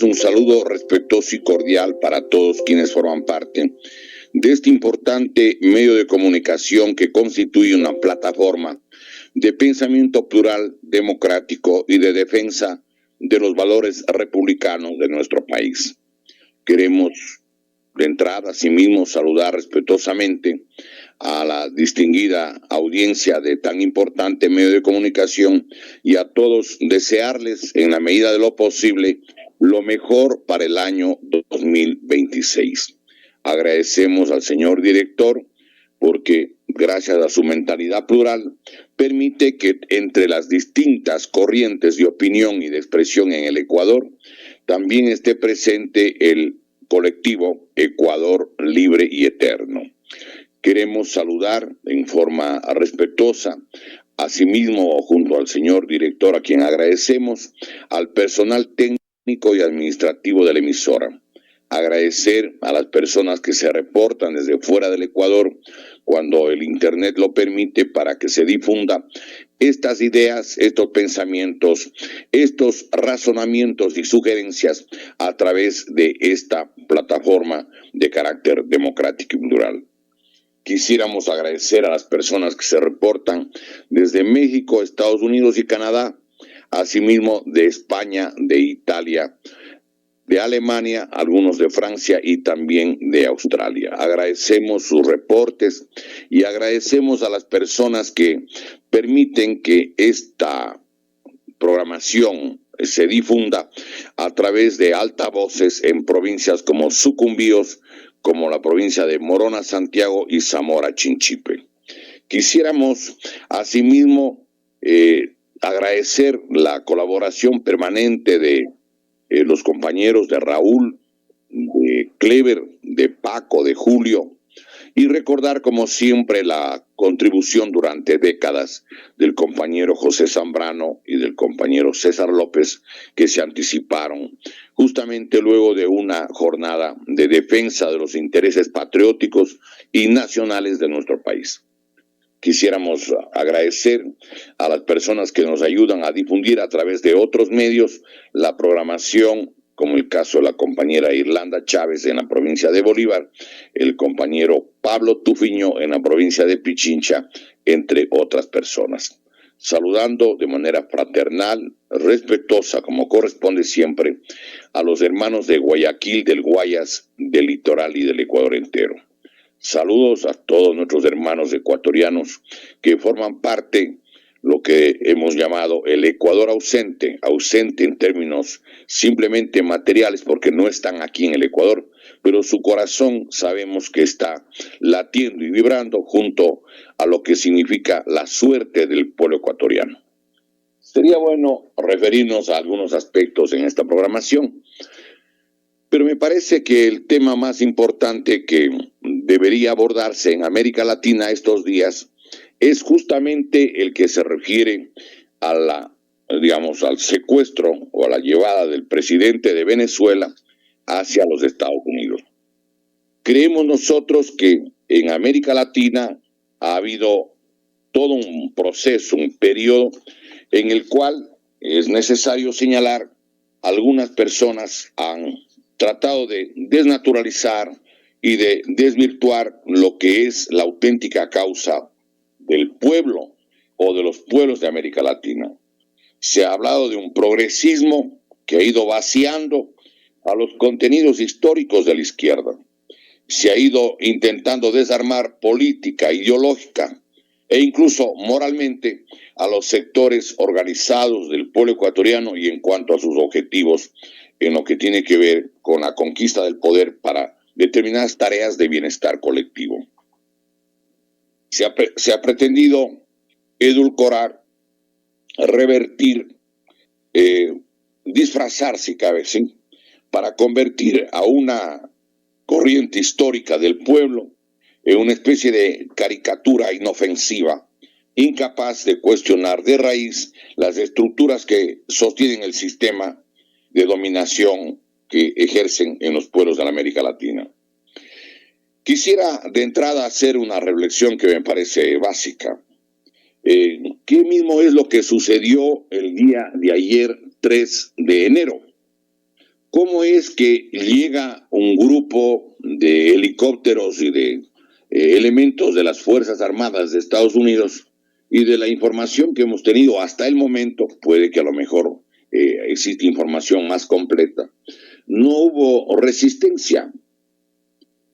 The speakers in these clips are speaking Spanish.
un saludo respetuoso y cordial para todos quienes forman parte de este importante medio de comunicación que constituye una plataforma de pensamiento plural, democrático y de defensa de los valores republicanos de nuestro país. Queremos de entrada, asimismo, saludar respetuosamente a la distinguida audiencia de tan importante medio de comunicación y a todos desearles, en la medida de lo posible, lo mejor para el año 2026. Agradecemos al señor director porque, gracias a su mentalidad plural, permite que entre las distintas corrientes de opinión y de expresión en el Ecuador, también esté presente el colectivo Ecuador Libre y Eterno. Queremos saludar en forma respetuosa, asimismo junto al señor director, a quien agradecemos, al personal técnico y administrativo de la emisora. Agradecer a las personas que se reportan desde fuera del Ecuador cuando el Internet lo permite para que se difunda estas ideas, estos pensamientos, estos razonamientos y sugerencias a través de esta plataforma de carácter democrático y plural. Quisiéramos agradecer a las personas que se reportan desde México, Estados Unidos y Canadá, asimismo de España, de Italia, de Alemania, algunos de Francia y también de Australia. Agradecemos sus reportes y agradecemos a las personas que permiten que esta programación se difunda a través de altavoces en provincias como Sucumbíos, como la provincia de Morona, Santiago y Zamora, Chinchipe. Quisiéramos asimismo agradecer la colaboración permanente de los compañeros de Raúl, de Clever, de Paco, de Julio, y recordar como siempre la contribución durante décadas del compañero José Zambrano y del compañero César López, que se anticiparon justamente luego de una jornada de defensa de los intereses patrióticos y nacionales de nuestro país. Quisiéramos agradecer a las personas que nos ayudan a difundir a través de otros medios la programación, como el caso de la compañera Irlanda Chávez en la provincia de Bolívar, el compañero Pablo Tufiño en la provincia de Pichincha, entre otras personas. Saludando de manera fraternal, respetuosa, como corresponde siempre, a los hermanos de Guayaquil, del Guayas, del Litoral y del Ecuador entero. Saludos a todos nuestros hermanos ecuatorianos que forman parte lo que hemos llamado el Ecuador ausente, ausente en términos simplemente materiales porque no están aquí en el Ecuador, pero su corazón sabemos que está latiendo y vibrando junto a lo que significa la suerte del pueblo ecuatoriano. Sería bueno referirnos a algunos aspectos en esta programación, pero me parece que el tema más importante que debería abordarse en América Latina estos días es justamente el que se refiere a al secuestro o a la llevada del presidente de Venezuela hacia los Estados Unidos. Creemos nosotros que en América Latina ha habido todo un proceso, un periodo en el cual es necesario señalar algunas personas han tratado de desnaturalizar y de desvirtuar lo que es la auténtica causa del pueblo o de los pueblos de América Latina. Se ha hablado de un progresismo que ha ido vaciando a los contenidos históricos de la izquierda. Se ha ido intentando desarmar política, ideológica e incluso moralmente a los sectores organizados del pueblo ecuatoriano y en cuanto a sus objetivos en lo que tiene que ver con la conquista del poder para determinadas tareas de bienestar colectivo. Se ha pretendido edulcorar, revertir, disfrazar, si cabe, ¿sí?, para convertir a una corriente histórica del pueblo en una especie de caricatura inofensiva, incapaz de cuestionar de raíz las estructuras que sostienen el sistema de dominación que ejercen en los pueblos de la América Latina. Quisiera de entrada hacer una reflexión que me parece básica. ¿Qué mismo es lo que sucedió el día de ayer, 3 de enero? ¿Cómo es que llega un grupo de helicópteros y de elementos de las Fuerzas Armadas de Estados Unidos? Y de la información que hemos tenido hasta el momento, puede que a lo mejor existe información más completa, no hubo resistencia.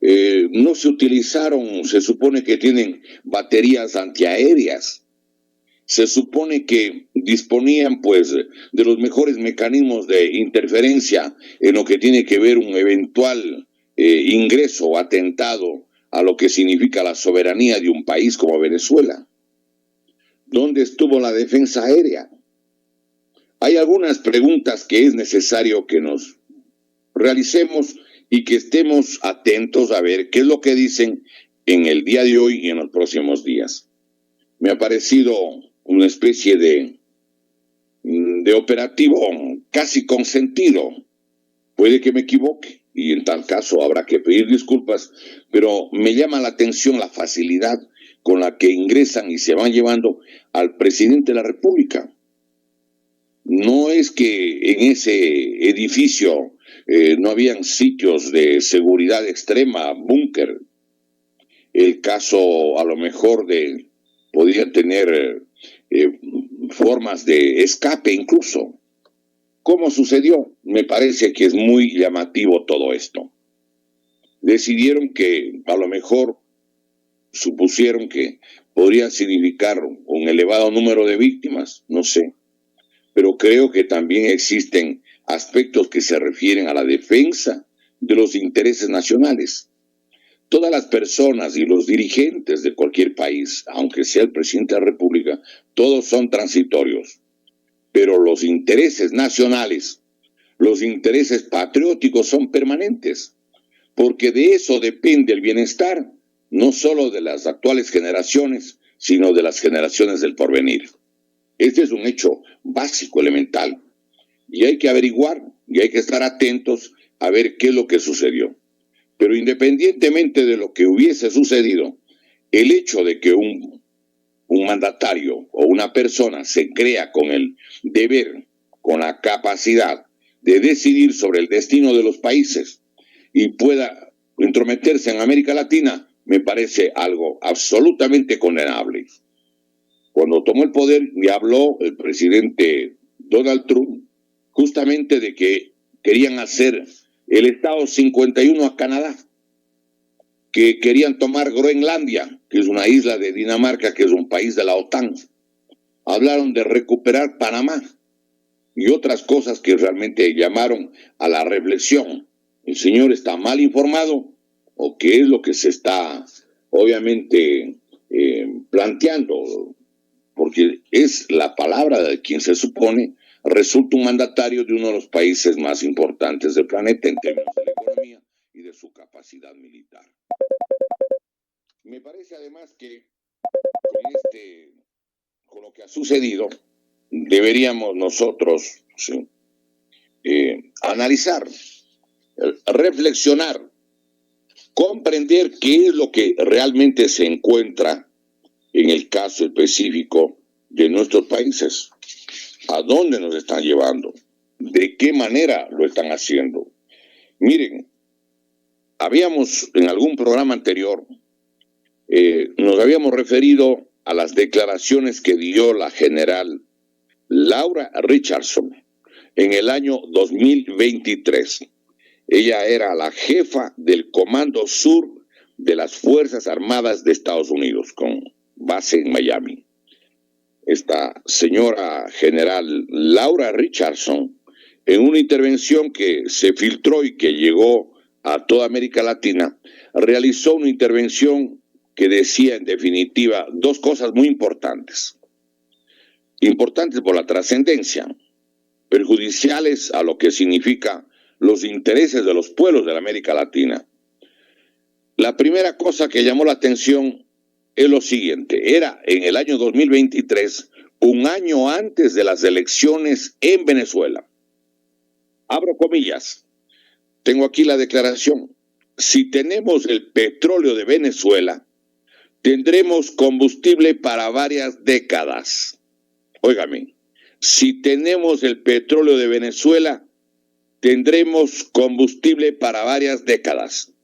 No se utilizaron, se supone que tienen baterías antiaéreas, se supone que disponían pues de los mejores mecanismos de interferencia en lo que tiene que ver un eventual ingreso o atentado a lo que significa la soberanía de un país como Venezuela. ¿Dónde estuvo la defensa aérea? Hay algunas preguntas que es necesario que nos realicemos y que estemos atentos a ver qué es lo que dicen en el día de hoy y en los próximos días. Me ha parecido una especie de operativo casi consentido. Puede que me equivoque y en tal caso habrá que pedir disculpas, pero me llama la atención la facilidad con la que ingresan y se van llevando al presidente de la República. No es que en ese edificio no habían sitios de seguridad extrema, búnker. El caso a lo mejor podría tener formas de escape incluso. ¿Cómo sucedió? Me parece que es muy llamativo todo esto. Decidieron que a lo mejor supusieron que podría significar un elevado número de víctimas, no sé. Pero creo que también existen aspectos que se refieren a la defensa de los intereses nacionales. Todas las personas y los dirigentes de cualquier país, aunque sea el presidente de la República, todos son transitorios. Pero los intereses nacionales, los intereses patrióticos son permanentes, porque de eso depende el bienestar, no solo de las actuales generaciones, sino de las generaciones del porvenir. Este es un hecho básico, elemental, y hay que averiguar y hay que estar atentos a ver qué es lo que sucedió. Pero independientemente de lo que hubiese sucedido, el hecho de que un mandatario o una persona se crea con el deber, con la capacidad de decidir sobre el destino de los países y pueda entrometerse en América Latina, me parece algo absolutamente condenable. Cuando tomó el poder y habló el presidente Donald Trump justamente de que querían hacer el Estado 51 a Canadá, que querían tomar Groenlandia, que es una isla de Dinamarca, que es un país de la OTAN. Hablaron de recuperar Panamá y otras cosas que realmente llamaron a la reflexión. ¿El señor está mal informado o qué es lo que se está obviamente planteando? Porque es la palabra de quien se supone resulta un mandatario de uno de los países más importantes del planeta en términos de la economía y de su capacidad militar. Me parece además que con lo que ha sucedido, deberíamos nosotros analizar, reflexionar, comprender qué es lo que realmente se encuentra en el caso específico de nuestros países. ¿A dónde nos están llevando? ¿De qué manera lo están haciendo? Miren, habíamos en algún programa anterior, nos habíamos referido a las declaraciones que dio la general Laura Richardson en el año 2023. Ella era la jefa del Comando Sur de las Fuerzas Armadas de Estados Unidos, con base en Miami. Esta señora general Laura Richardson, en una intervención que se filtró y que llegó a toda América Latina, realizó una intervención que decía en definitiva dos cosas muy importantes. Importantes por la trascendencia, perjudiciales a lo que significa los intereses de los pueblos de la América Latina. La primera cosa que llamó la atención es lo siguiente: era en el año 2023, un año antes de las elecciones en Venezuela. Abro comillas, tengo aquí la declaración: si tenemos el petróleo de Venezuela, tendremos combustible para varias décadas. Óigame, si tenemos el petróleo de Venezuela, tendremos combustible para varias décadas.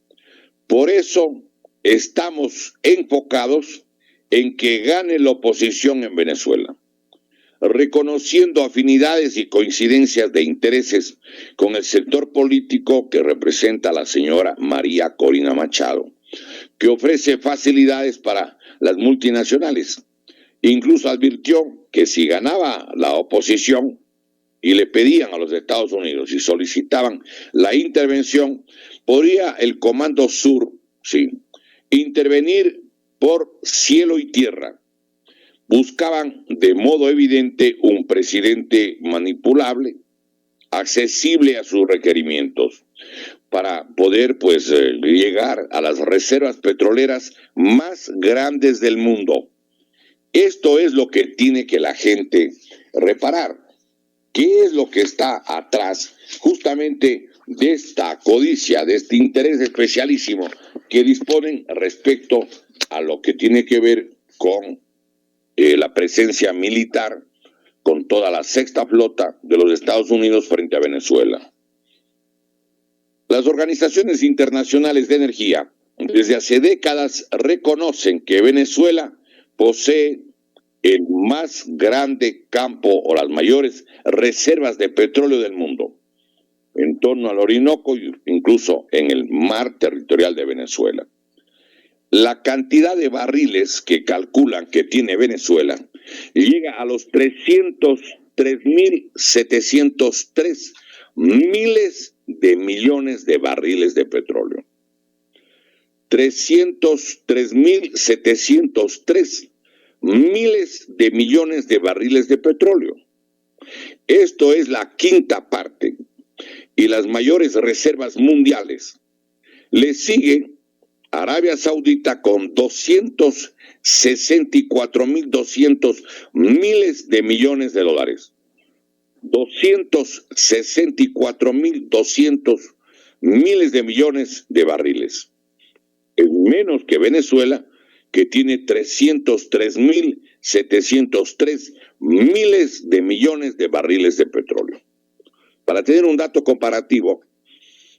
Por eso estamos enfocados en que gane la oposición en Venezuela, reconociendo afinidades y coincidencias de intereses con el sector político que representa la señora María Corina Machado, que ofrece facilidades para las multinacionales. Incluso advirtió que si ganaba la oposición y le pedían a los Estados Unidos y solicitaban la intervención, podría el Comando Sur, sí, intervenir por cielo y tierra. Buscaban de modo evidente un presidente manipulable, accesible a sus requerimientos, para poder llegar a las reservas petroleras más grandes del mundo. Esto es lo que tiene que la gente reparar. ¿Qué es lo que está atrás justamente de esta codicia, de este interés especialísimo que disponen respecto a lo que tiene que ver con la presencia militar, con toda la sexta flota de los Estados Unidos frente a Venezuela? Las organizaciones internacionales de energía desde hace décadas reconocen que Venezuela posee el más grande campo o las mayores reservas de petróleo del mundo, en torno al Orinoco, incluso en el mar territorial de Venezuela. La cantidad de barriles que calculan que tiene Venezuela llega a los 303.703 miles de millones de barriles de petróleo. 303.703 miles de millones de barriles de petróleo. Esto es la quinta parte y las mayores reservas mundiales. Le sigue Arabia Saudita con 264.200 miles de millones de dólares. 264.200 miles de millones de barriles. Es menos que Venezuela, que tiene 303.703 miles de millones de barriles de petróleo. Para tener un dato comparativo,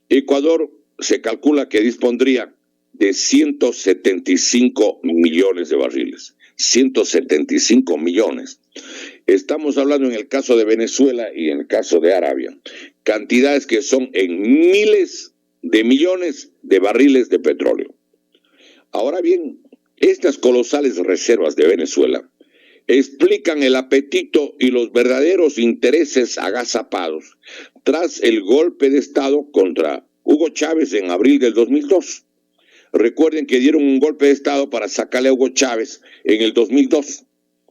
Ecuador se calcula que dispondría de 175 millones de barriles. 175 millones. Estamos hablando en el caso de Venezuela y en el caso de Arabia, cantidades que son en miles de millones de barriles de petróleo. Ahora bien, estas colosales reservas de Venezuela explican el apetito y los verdaderos intereses agazapados tras el golpe de Estado contra Hugo Chávez en abril del 2002. Recuerden que dieron un golpe de Estado para sacarle a Hugo Chávez en el 2002.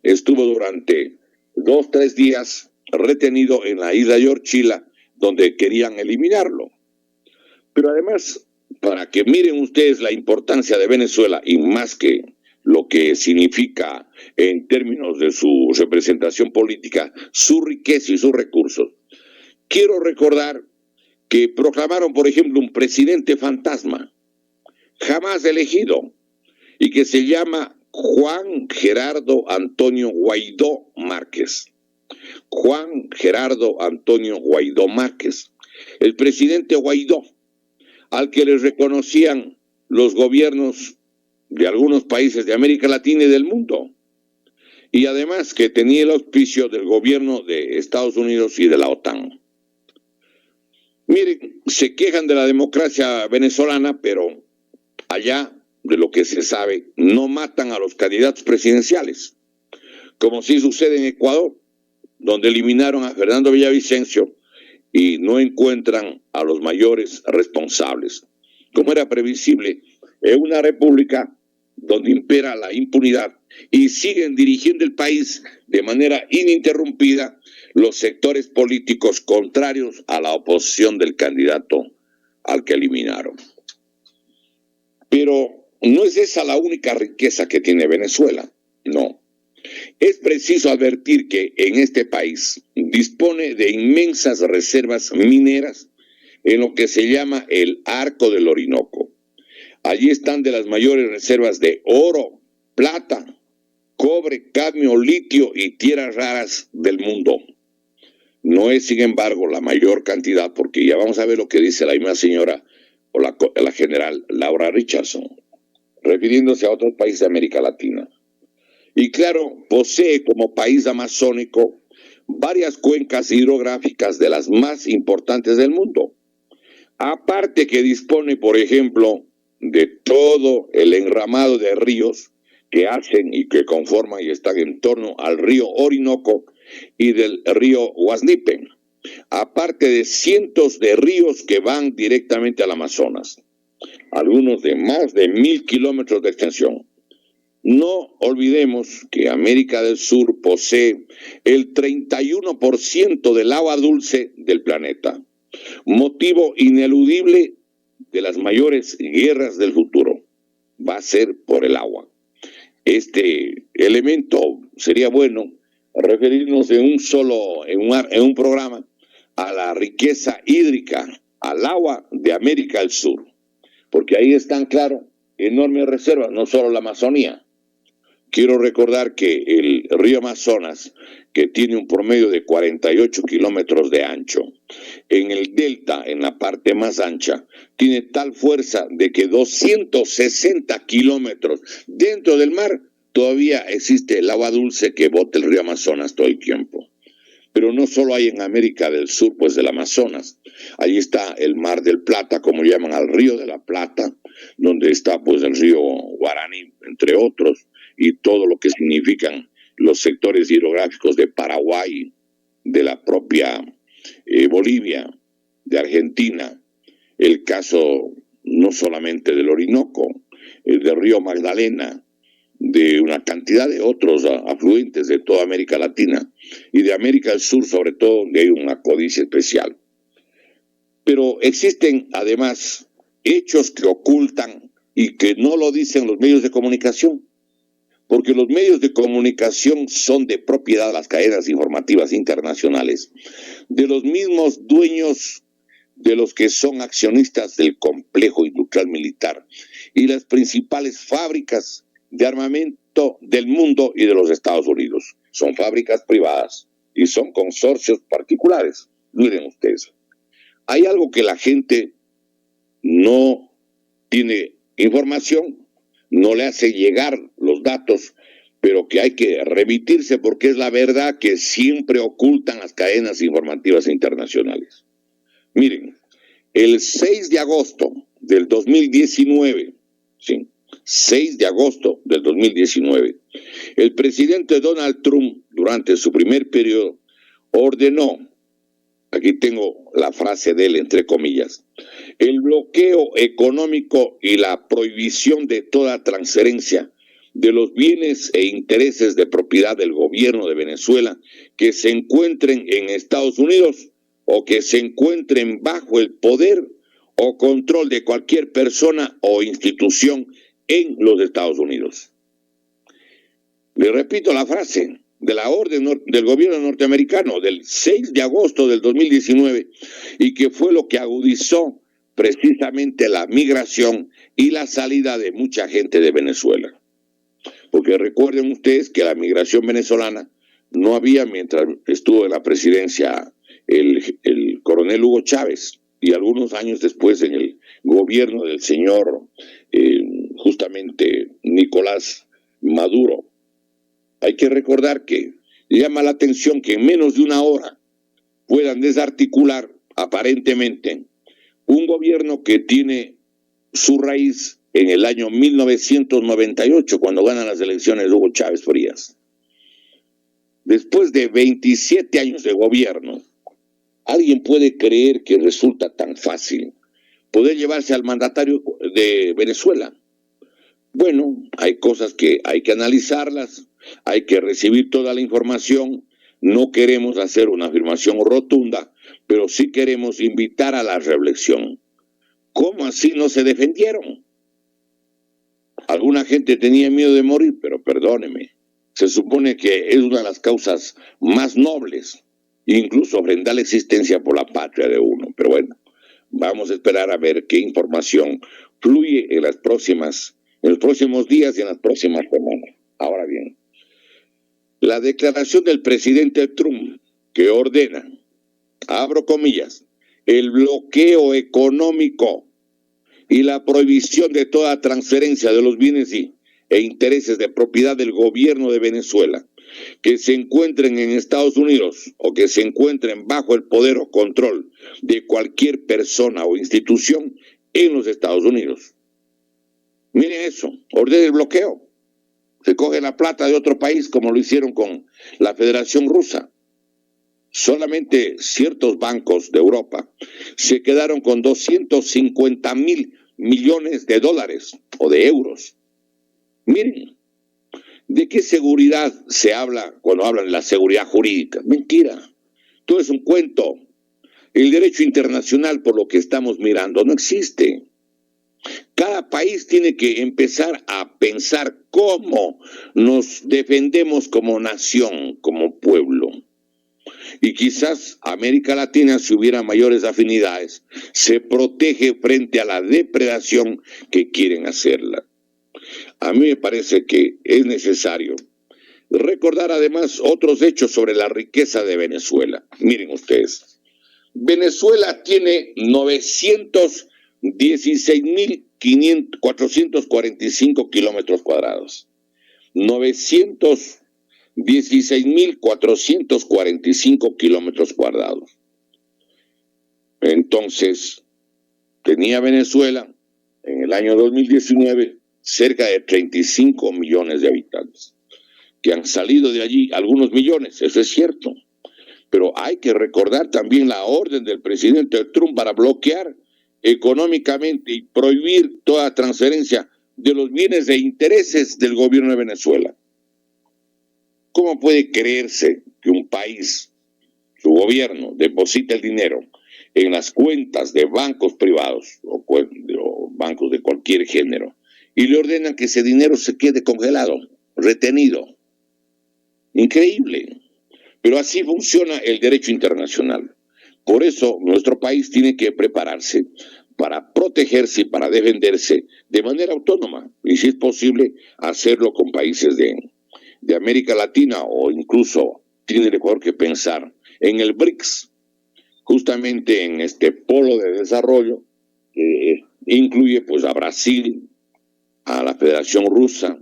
Estuvo durante 2-3 días retenido en la isla de Orchila, donde querían eliminarlo. Pero además, para que miren ustedes la importancia de Venezuela y más que lo que significa en términos de su representación política, su riqueza y sus recursos, quiero recordar que proclamaron, por ejemplo, un presidente fantasma, jamás elegido, y que se llama Juan Gerardo Antonio Guaidó Márquez. Juan Gerardo Antonio Guaidó Márquez. El presidente Guaidó, al que les reconocían los gobiernos de algunos países de América Latina y del mundo. Y además que tenía el auspicio del gobierno de Estados Unidos y de la OTAN. Miren, se quejan de la democracia venezolana, pero allá, de lo que se sabe, no matan a los candidatos presidenciales, como sí sucede en Ecuador, donde eliminaron a Fernando Villavicencio y no encuentran a los mayores responsables. Como era previsible, es una república donde impera la impunidad y siguen dirigiendo el país de manera ininterrumpida los sectores políticos contrarios a la oposición del candidato al que eliminaron. Pero no es esa la única riqueza que tiene Venezuela, no. Es preciso advertir que en este país dispone de inmensas reservas mineras en lo que se llama el Arco del Orinoco. Allí están de las mayores reservas de oro, plata, cobre, cadmio, litio y tierras raras del mundo. No es, sin embargo, la mayor cantidad, porque ya vamos a ver lo que dice la misma señora o la general Laura Richardson, refiriéndose a otros países de América Latina. Y claro, posee como país amazónico varias cuencas hidrográficas de las más importantes del mundo. Aparte que dispone, por ejemplo, de todo el enramado de ríos que hacen y que conforman y están en torno al río Orinoco y del río Huasnipe, aparte de cientos de ríos que van directamente al Amazonas, algunos de más de 1000 kilómetros de extensión. No olvidemos que América del Sur posee el 31% del agua dulce del planeta, motivo ineludible de las mayores guerras del futuro. Va a ser por el agua. Este elemento sería bueno referirnos en un programa a la riqueza hídrica, al agua de América del Sur, porque ahí están, claro, enormes reservas, no solo la Amazonía. Quiero recordar que el río Amazonas, que tiene un promedio de 48 kilómetros de ancho, en el delta, en la parte más ancha, tiene tal fuerza de que 260 kilómetros dentro del mar todavía existe el agua dulce que bota el río Amazonas todo el tiempo. Pero no solo hay en América del Sur, pues del Amazonas. Allí está el Mar del Plata, como llaman al Río de la Plata, donde está pues el río Guaraní, entre otros, y todo lo que significan los sectores hidrográficos de Paraguay, de la propia Bolivia, de Argentina, el caso no solamente del Orinoco, el del río Magdalena, de una cantidad de otros afluentes de toda América Latina y de América del Sur, sobre todo, donde hay una codicia especial. Pero existen además hechos que ocultan y que no lo dicen los medios de comunicación, porque los medios de comunicación son de propiedad de las cadenas informativas internacionales, de los mismos dueños de los que son accionistas del complejo industrial militar y las principales fábricas de armamento del mundo y de los Estados Unidos. Son fábricas privadas y son consorcios particulares. Miren ustedes, hay algo que la gente no tiene información, no le hace llegar los datos, pero que hay que remitirse porque es la verdad que siempre ocultan las cadenas informativas internacionales. Miren, el 6 de agosto del 2019, sí, 6 de agosto del 2019, el presidente Donald Trump, durante su primer periodo, ordenó, aquí tengo la frase de él entre comillas, el bloqueo económico y la prohibición de toda transferencia de los bienes e intereses de propiedad del gobierno de Venezuela que se encuentren en Estados Unidos o que se encuentren bajo el poder o control de cualquier persona o institución en los Estados Unidos. Le repito la frase de la orden del gobierno norteamericano del 6 de agosto del 2019 y que fue lo que agudizó precisamente la migración y la salida de mucha gente de Venezuela. Porque recuerden ustedes que la migración venezolana no había mientras estuvo en la presidencia el coronel Hugo Chávez y algunos años después en el gobierno del señor justamente Nicolás Maduro. Hay que recordar que llama la atención que en menos de una hora puedan desarticular aparentemente un gobierno que tiene su raíz en el año 1998, cuando ganan las elecciones de Hugo Chávez Frías. Después de 27 años de gobierno, ¿alguien puede creer que resulta tan fácil poder llevarse al mandatario de Venezuela? Bueno, hay cosas que hay que analizarlas, hay que recibir toda la información. No queremos hacer una afirmación rotunda, pero sí queremos invitar a la reflexión. ¿Cómo así no se defendieron? Alguna gente tenía miedo de morir, pero perdóneme, se supone que es una de las causas más nobles, incluso ofrendar la existencia por la patria de uno. Pero bueno, vamos a esperar a ver qué información fluye en los próximos días y en las próximas semanas. Ahora bien, la declaración del presidente Trump que ordena abro comillas, el bloqueo económico y la prohibición de toda transferencia de los bienes e intereses de propiedad del gobierno de Venezuela que se encuentren en Estados Unidos o que se encuentren bajo el poder o control de cualquier persona o institución en los Estados Unidos. Miren eso, ordena el bloqueo. Se coge la plata de otro país como lo hicieron con la Federación Rusa. Solamente ciertos bancos de Europa se quedaron con 250.000 millones de dólares o de euros. Miren, ¿de qué seguridad se habla cuando hablan de la seguridad jurídica? Mentira, todo es un cuento. El derecho internacional, por lo que estamos mirando, no existe. Cada país tiene que empezar a pensar cómo nos defendemos como nación, como pueblo. Y quizás América Latina, si hubiera mayores afinidades, se protege frente a la depredación que quieren hacerla. A mí me parece que es necesario recordar además otros hechos sobre la riqueza de Venezuela. Miren ustedes, Venezuela tiene 916.445 kilómetros cuadrados. 916.445 kilómetros cuadrados. Entonces, tenía Venezuela en el año 2019 cerca de 35 millones de habitantes, que han salido de allí algunos millones, eso es cierto. Pero hay que recordar también la orden del presidente Trump para bloquear económicamente y prohibir toda transferencia de los bienes e intereses del gobierno de Venezuela. ¿Cómo puede creerse que un país, su gobierno, deposita el dinero en las cuentas de bancos privados o bancos de cualquier género y le ordenan que ese dinero se quede congelado, retenido? Increíble. Pero así funciona el derecho internacional. Por eso nuestro país tiene que prepararse para protegerse y para defenderse de manera autónoma. Y si es posible, hacerlo con países de América Latina, o incluso tiene el Ecuador que pensar en el BRICS, justamente en este polo de desarrollo que incluye pues a Brasil, a la Federación Rusa,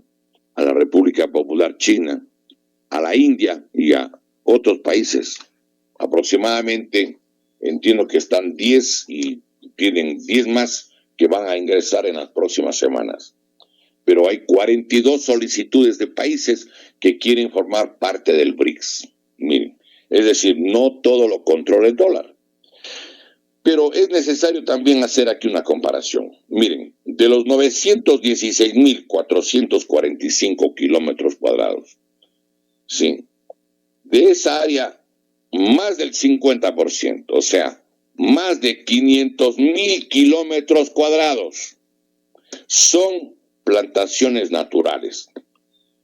a la República Popular China, a la India y a otros países. Aproximadamente, entiendo que están 10 y tienen 10 más que van a ingresar en las próximas semanas. Pero hay 42 solicitudes de países que quieren formar parte del BRICS. Miren, es decir, no todo lo controla el dólar. Pero es necesario también hacer aquí una comparación. Miren, de los 916.445 kilómetros cuadrados, ¿sí?, de esa área, más del 50%, o sea, más de 500.000 kilómetros cuadrados, son plantaciones naturales,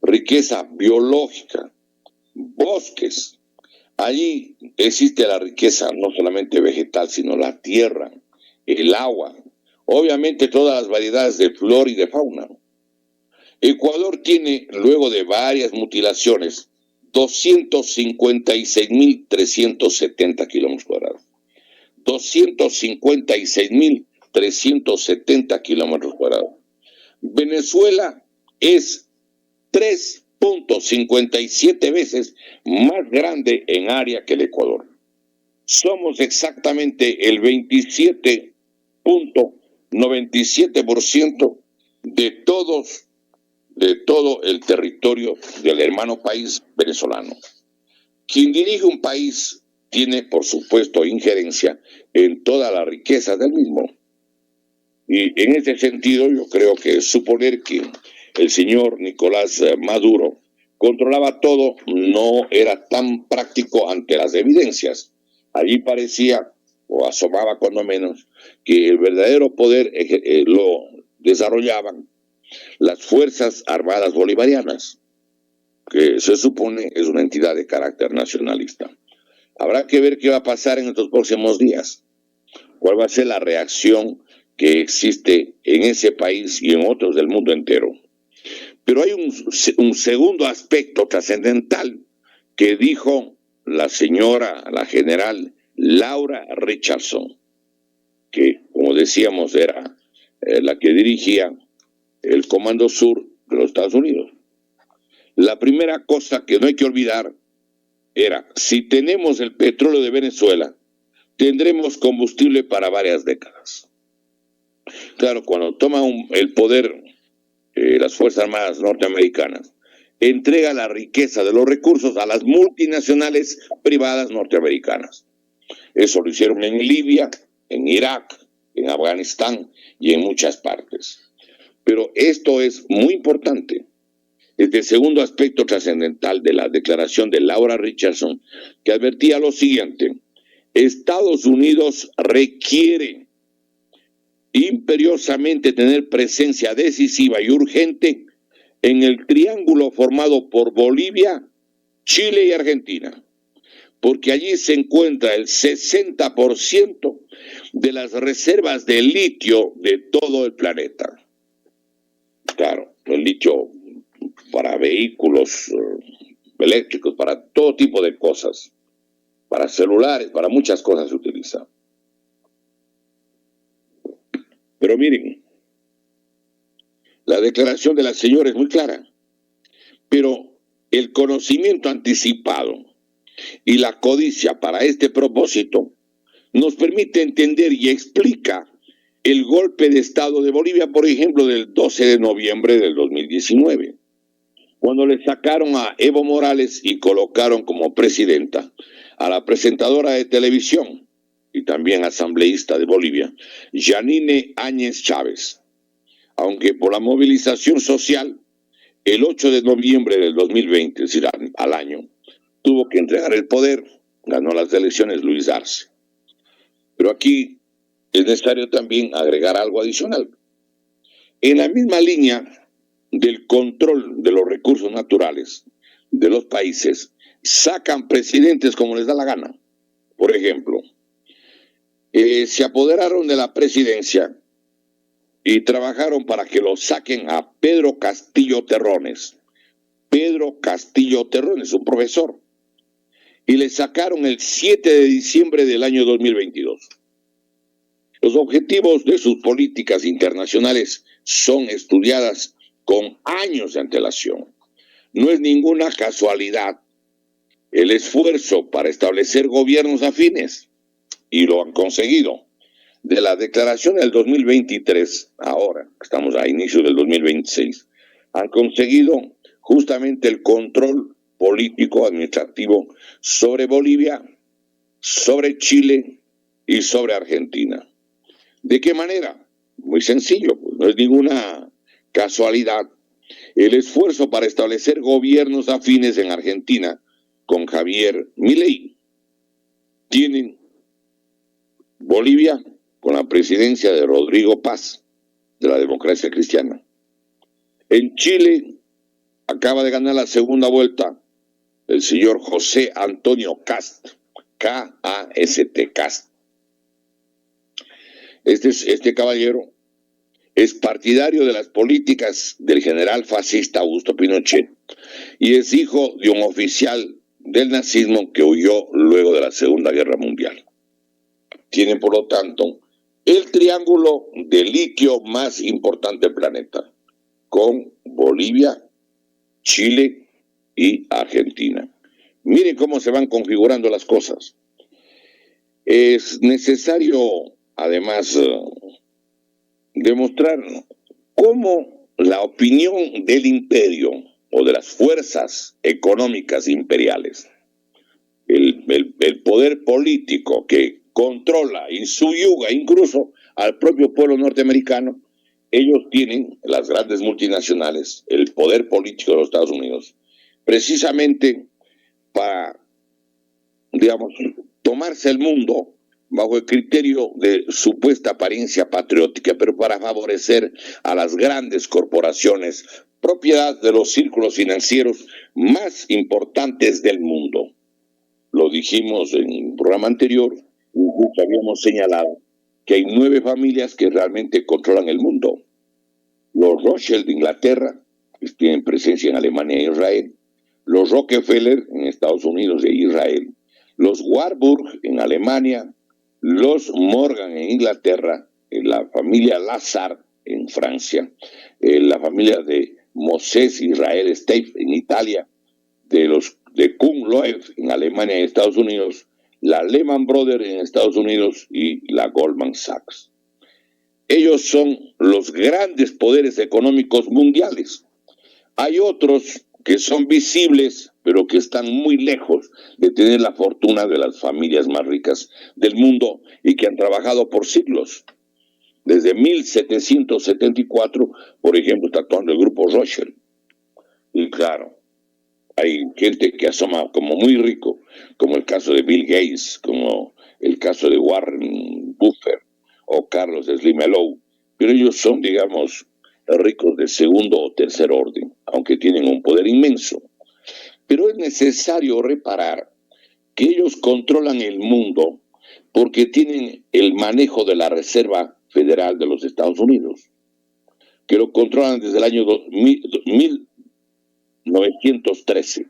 riqueza biológica, bosques. Allí existe la riqueza no solamente vegetal, sino la tierra, el agua, obviamente todas las variedades de flora y de fauna. Ecuador tiene, luego de varias mutilaciones, 256.370 kilómetros cuadrados. 256.370 kilómetros cuadrados. Venezuela es 3.57 veces más grande en área que el Ecuador. Somos exactamente el 27.97% de todo el territorio del hermano país venezolano. Quien dirige un país tiene, por supuesto, injerencia en toda la riqueza del mismo. Y en ese sentido, yo creo que suponer que el señor Nicolás Maduro controlaba todo no era tan práctico ante las evidencias. Allí parecía, o asomaba cuando menos, que el verdadero poder lo desarrollaban las Fuerzas Armadas Bolivarianas, que se supone es una entidad de carácter nacionalista. Habrá que ver qué va a pasar en estos próximos días, cuál va a ser la reacción que existe en ese país y en otros del mundo entero. Pero hay un segundo aspecto trascendental que dijo la señora, la general Laura Richardson, que, como decíamos, era la que dirigía el Comando Sur de los Estados Unidos. La primera cosa que no hay que olvidar era, si tenemos el petróleo de Venezuela, tendremos combustible para varias décadas. Claro, cuando toma el poder las Fuerzas Armadas norteamericanas, entrega la riqueza de los recursos a las multinacionales privadas norteamericanas. Eso lo hicieron en Libia, en Irak, en Afganistán y en muchas partes. Pero esto es muy importante. Es el segundo aspecto trascendental de la declaración de Laura Richardson, que advertía lo siguiente: Estados Unidos requiere imperiosamente tener presencia decisiva y urgente en el triángulo formado por Bolivia, Chile y Argentina, porque allí se encuentra el 60% de las reservas de litio de todo el planeta. Claro, el litio para vehículos eléctricos, para todo tipo de cosas, para celulares, para muchas cosas se utiliza. Pero miren, la declaración de la señora es muy clara, pero el conocimiento anticipado y la codicia para este propósito nos permite entender y explica el golpe de Estado de Bolivia, por ejemplo, del 12 de noviembre del 2019, cuando le sacaron a Evo Morales y colocaron como presidenta a la presentadora de televisión y también asambleísta de Bolivia, Yanine Áñez Chávez. Aunque por la movilización social, el 8 de noviembre del 2020, es decir, al año, tuvo que entregar el poder, ganó las elecciones Luis Arce. Pero aquí es necesario también agregar algo adicional. En la misma línea del control de los recursos naturales de los países, sacan presidentes como les da la gana. Por ejemplo, se apoderaron de la presidencia y trabajaron para que lo saquen a Pedro Castillo Terrones. Pedro Castillo Terrones, un profesor. Y le sacaron el 7 de diciembre del año 2022. Los objetivos de sus políticas internacionales son estudiadas con años de antelación. No es ninguna casualidad el esfuerzo para establecer gobiernos afines, y lo han conseguido. De la declaración del 2023, ahora estamos a inicio del 2026, han conseguido justamente el control político administrativo sobre Bolivia, sobre Chile y sobre Argentina. ¿De qué manera? Muy sencillo, pues no es ninguna casualidad el esfuerzo para establecer gobiernos afines en Argentina con Javier Milei. Tienen Bolivia con la presidencia de Rodrigo Paz, de la Democracia Cristiana. En Chile acaba de ganar la segunda vuelta el señor José Antonio Kast, K-A-S-T, Kast. Este caballero es partidario de las políticas del general fascista Augusto Pinochet y es hijo de un oficial del nazismo que huyó luego de la Segunda Guerra Mundial. Tienen, por lo tanto, el triángulo de litio más importante del planeta, con Bolivia, Chile y Argentina. Miren cómo se van configurando las cosas. Es necesario, además, demostrar cómo la opinión del imperio o de las fuerzas económicas imperiales, el poder político que controla y subyuga incluso al propio pueblo norteamericano, ellos tienen, las grandes multinacionales, el poder político de los Estados Unidos, precisamente para, digamos, tomarse el mundo bajo el criterio de supuesta apariencia patriótica, pero para favorecer a las grandes corporaciones, propiedad de los círculos financieros más importantes del mundo. Lo dijimos en un programa anterior, incluso habíamos señalado que hay 9 familias que realmente controlan el mundo. Los Rothschild de Inglaterra, que tienen presencia en Alemania e Israel, los Rockefeller en Estados Unidos e Israel, los Warburg en Alemania, los Morgan en Inglaterra, la familia Lazar en Francia, la familia de Moses Israel Steiff en Italia, de Kuhn Loeb en Alemania y Estados Unidos, la Lehman Brothers en Estados Unidos y la Goldman Sachs. Ellos son los grandes poderes económicos mundiales. Hay otros que son visibles, pero que están muy lejos de tener la fortuna de las familias más ricas del mundo y que han trabajado por siglos. Desde 1774, por ejemplo, está todo el grupo Rothschild. Y claro, hay gente que asoma como muy rico, como el caso de Bill Gates, como el caso de Warren Buffett o Carlos Slim Helou, pero ellos son, digamos, ricos de segundo o tercer orden, aunque tienen un poder inmenso. Pero es necesario reparar que ellos controlan el mundo porque tienen el manejo de la Reserva Federal de los Estados Unidos, que lo controlan desde el año 1913.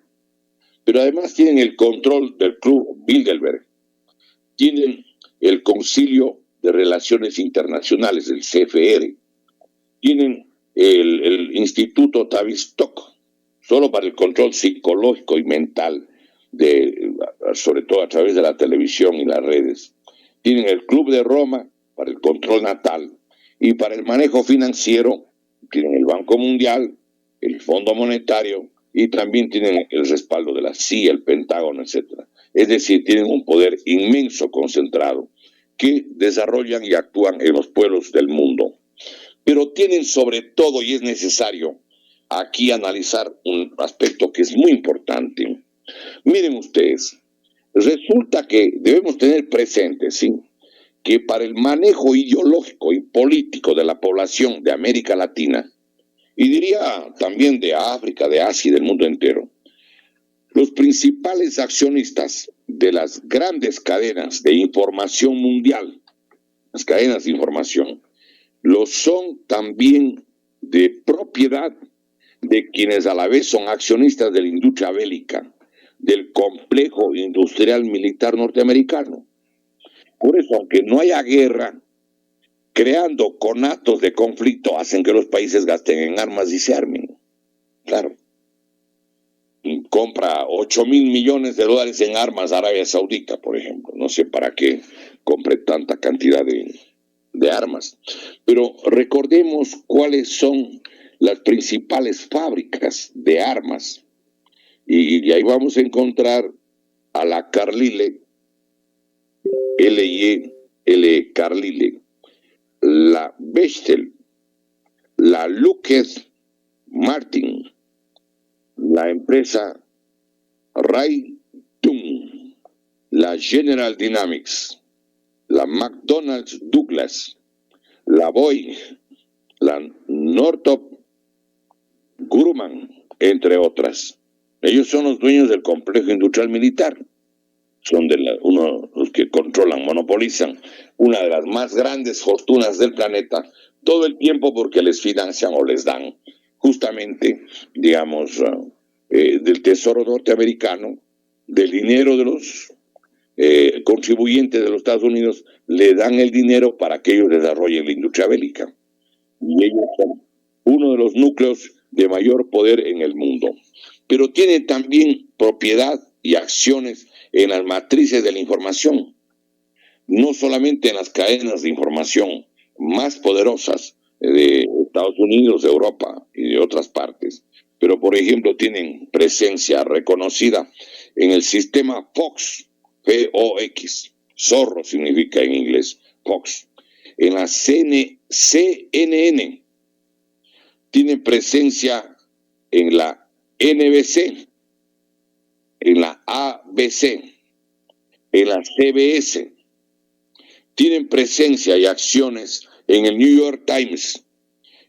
Pero además tienen el control del Club Bilderberg, tienen el Concilio de Relaciones Internacionales, el CFR, tienen el Instituto Tavistock, solo para el control psicológico y mental, sobre todo a través de la televisión y las redes. Tienen el Club de Roma para el control natal, y para el manejo financiero tienen el Banco Mundial, el Fondo Monetario, y también tienen el respaldo de la CIA, el Pentágono, etc. Es decir, tienen un poder inmenso concentrado que desarrollan y actúan en los pueblos del mundo. Pero tienen sobre todo, y es necesario aquí analizar un aspecto que es muy importante. Miren ustedes, resulta que debemos tener presente, ¿sí?, que para el manejo ideológico y político de la población de América Latina, y diría también de África, de Asia y del mundo entero, los principales accionistas de las grandes cadenas de información mundial, las cadenas de información, lo son también de propiedad de quienes a la vez son accionistas de la industria bélica, del complejo industrial militar norteamericano. Por eso, aunque no haya guerra, creando conatos de conflicto hacen que los países gasten en armas y se armen. Claro. Compra 8,000 millones de dólares en armas Arabia Saudita, por ejemplo. No sé para qué compre tanta cantidad de armas. Pero recordemos cuáles son las principales fábricas de armas. Y ahí vamos a encontrar a la Carlyle, L Carlyle, la Bechtel, la Lockheed Martin, la empresa Raytheon, la General Dynamics, la McDonnell Douglas, la Boeing, la Northrop Grumman, entre otras. Ellos son los dueños del complejo industrial militar. Son los que controlan, monopolizan una de las más grandes fortunas del planeta todo el tiempo porque les financian o les dan justamente, digamos, del tesoro norteamericano, del dinero de los contribuyentes de los Estados Unidos, le dan el dinero para que ellos desarrollen la industria bélica. Y ellos son uno de los núcleos de mayor poder en el mundo. Pero tiene también propiedad y acciones en las matrices de la información, no solamente en las cadenas de información más poderosas de Estados Unidos, de Europa y de otras partes, pero por ejemplo tienen presencia reconocida en el sistema Fox, F-O-X, zorro significa en inglés, Fox, en la CNN, tienen presencia en la NBC, en la ABC, en la CBS, tienen presencia y acciones en el New York Times,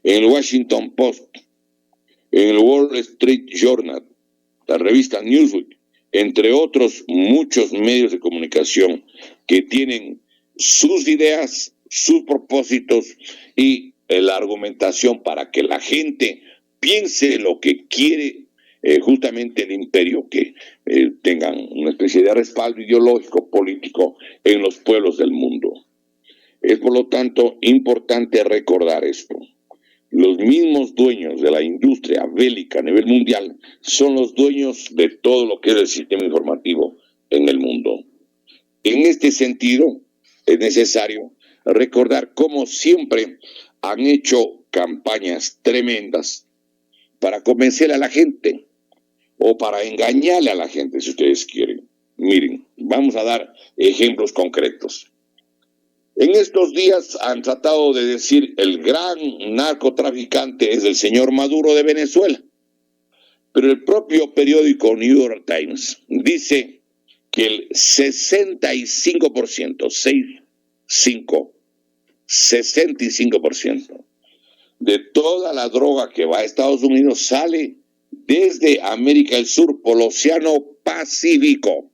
en el Washington Post, en el Wall Street Journal, la revista Newsweek, entre otros muchos medios de comunicación que tienen sus ideas, sus propósitos y la argumentación para que la gente piense lo que quiere justamente el imperio, que tengan una especie de respaldo ideológico, político en los pueblos del mundo. Es por lo tanto importante recordar esto. Los mismos dueños de la industria bélica a nivel mundial son los dueños de todo lo que es el sistema informativo en el mundo. En este sentido, es necesario recordar cómo siempre han hecho campañas tremendas para convencer a la gente o para engañarle a la gente, si ustedes quieren. Miren, vamos a dar ejemplos concretos. En estos días han tratado de decir el gran narcotraficante es el señor Maduro de Venezuela, pero el propio periódico New York Times dice que el 65% de toda la droga que va a Estados Unidos sale desde América del Sur por el Océano Pacífico,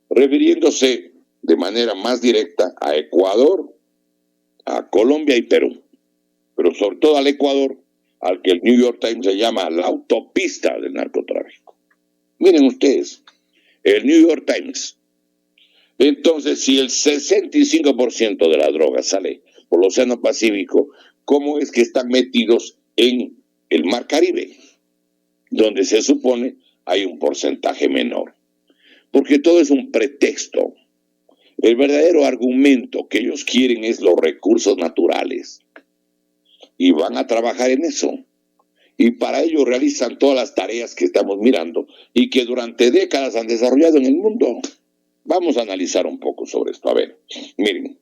refiriéndose de manera más directa a Ecuador, a Colombia y Perú, pero sobre todo al Ecuador, al que el New York Times se llama la autopista del narcotráfico. Miren ustedes, el New York Times. Entonces, si el 65% de la droga sale por el Océano Pacífico, ¿cómo es que están metidos en el Mar Caribe, donde se supone hay un porcentaje menor? Porque todo es un pretexto. El verdadero argumento que ellos quieren es los recursos naturales. Y van a trabajar en eso. Y para ello realizan todas las tareas que estamos mirando y que durante décadas han desarrollado en el mundo. Vamos a analizar un poco sobre esto. A ver, miren.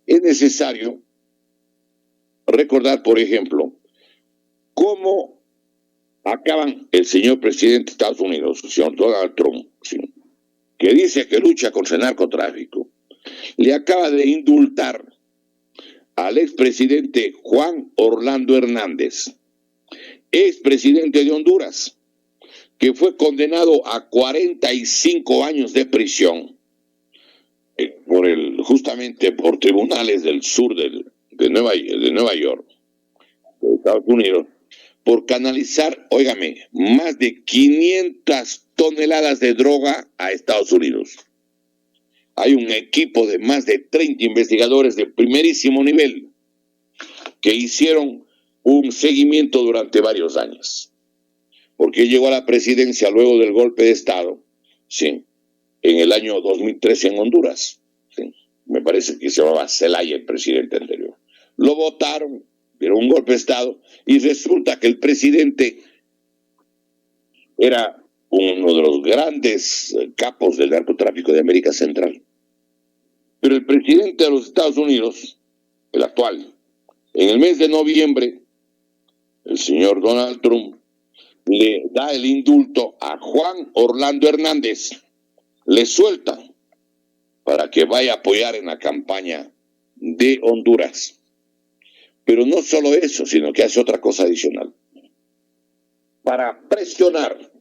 Es necesario recordar, por ejemplo, cómo acaban el señor presidente de Estados Unidos, el señor Donald Trump, ¿sí?, que dice que lucha contra el narcotráfico. Le acaba de indultar al expresidente Juan Orlando Hernández, expresidente de Honduras, que fue condenado a 45 años de prisión justamente por tribunales del sur de Nueva York, de Estados Unidos, por canalizar, óigame, más de 500 toneladas de droga a Estados Unidos. Hay un equipo de más de 30 investigadores de primerísimo nivel que hicieron un seguimiento durante varios años. Porque llegó a la presidencia luego del golpe de Estado, sí, en el año 2013 en Honduras. Sí, me parece que se llamaba Zelaya, el presidente anterior. Lo votaron, dieron un golpe de Estado y resulta que el presidente era uno de los grandes capos del narcotráfico de América Central. Pero el presidente de los Estados Unidos, el actual, en el mes de noviembre, el señor Donald Trump le da el indulto a Juan Orlando Hernández, le suelta para que vaya a apoyar en la campaña de Honduras. Pero no solo eso, sino que hace otra cosa adicional. Para presionar,